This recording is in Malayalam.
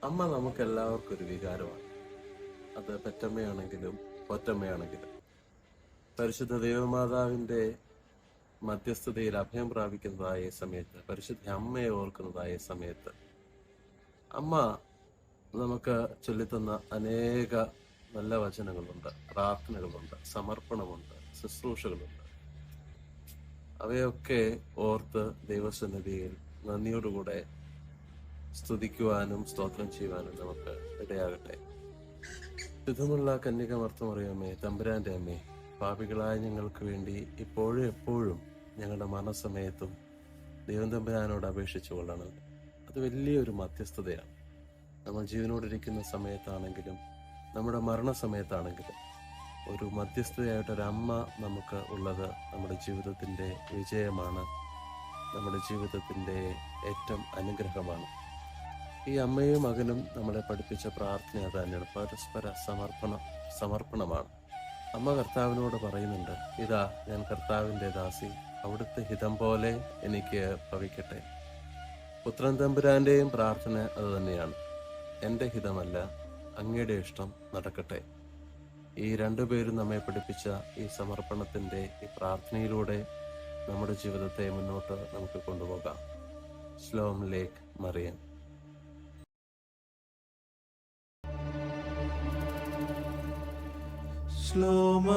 അമ്മ നമുക്ക് എല്ലാവർക്കും ഒരു വികാരമാണ്. അത് പെറ്റമ്മയാണെങ്കിലും പൊറ്റമ്മയാണെങ്കിലും. പരിശുദ്ധ ദൈവമാതാവിന്റെ മധ്യസ്ഥതയിൽ അഭയം പ്രാപിക്കുന്നതായ സമയത്ത്, പരിശുദ്ധ അമ്മയെ ഓർക്കുന്നതായ സമയത്ത്, അമ്മ നമുക്ക് ചൊല്ലിത്തന്ന അനേക നല്ല വചനങ്ങളുണ്ട്, പ്രാർത്ഥനകളുണ്ട്, സമർപ്പണമുണ്ട്, ശുശ്രൂഷകളുണ്ട്. അവയൊക്കെ ഓർത്ത് ദൈവസന്നിധിയിൽ നന്ദിയോടുകൂടെ സ്തുതിക്കുവാനും സ്തോത്രം ചെയ്യുവാനും നമുക്ക് ഇടയാകട്ടെ. ശുദ്ധമുള്ള കന്യകമർത്തമറിയമേ, തമ്പുരാന്റെ അമ്മേ, പാപികളായ ഞങ്ങൾക്ക് വേണ്ടി ഇപ്പോഴും എപ്പോഴും ഞങ്ങളുടെ മരണസമയത്തും ദൈവം തമ്പുരാനോട് അപേക്ഷിച്ചു കൊള്ളണം. അത് വലിയൊരു മധ്യസ്ഥതയാണ്. നമ്മൾ ജീവനോടിരിക്കുന്ന സമയത്താണെങ്കിലും നമ്മുടെ മരണസമയത്താണെങ്കിലും ഒരു മധ്യസ്ഥതയായിട്ടൊരമ്മ നമുക്ക് ഉള്ളത് നമ്മുടെ ജീവിതത്തിൻ്റെ വിജയമാണ്, നമ്മുടെ ജീവിതത്തിൻ്റെ ഏറ്റവും അനുഗ്രഹമാണ്. ഈ അമ്മയും മകനും നമ്മളെ പഠിപ്പിച്ച പ്രാർത്ഥന അത് തന്നെയാണ്, പരസ്പര സമർപ്പണമാണ്. അമ്മ കർത്താവിനോട് പറയുന്നുണ്ട്, ഇതാ ഞാൻ കർത്താവിൻ്റെ ദാസി, അവിടുത്തെ ഹിതം പോലെ എനിക്ക് ഭവിക്കട്ടെ. പുത്രൻ തമ്പുരാന്റെയും പ്രാർത്ഥന അത് തന്നെയാണ്, എൻ്റെ ഹിതമല്ല അങ്ങയുടെ ഇഷ്ടം നടക്കട്ടെ. ഈ രണ്ടുപേരും നമ്മെ പഠിപ്പിച്ച ഈ സമർപ്പണത്തിൻ്റെ ഈ പ്രാർത്ഥനയിലൂടെ നമ്മുടെ ജീവിതത്തെ മുന്നോട്ട് നമുക്ക് കൊണ്ടുപോകാം. സ്ലോം ലേക്ക് മറിയം. Shlomo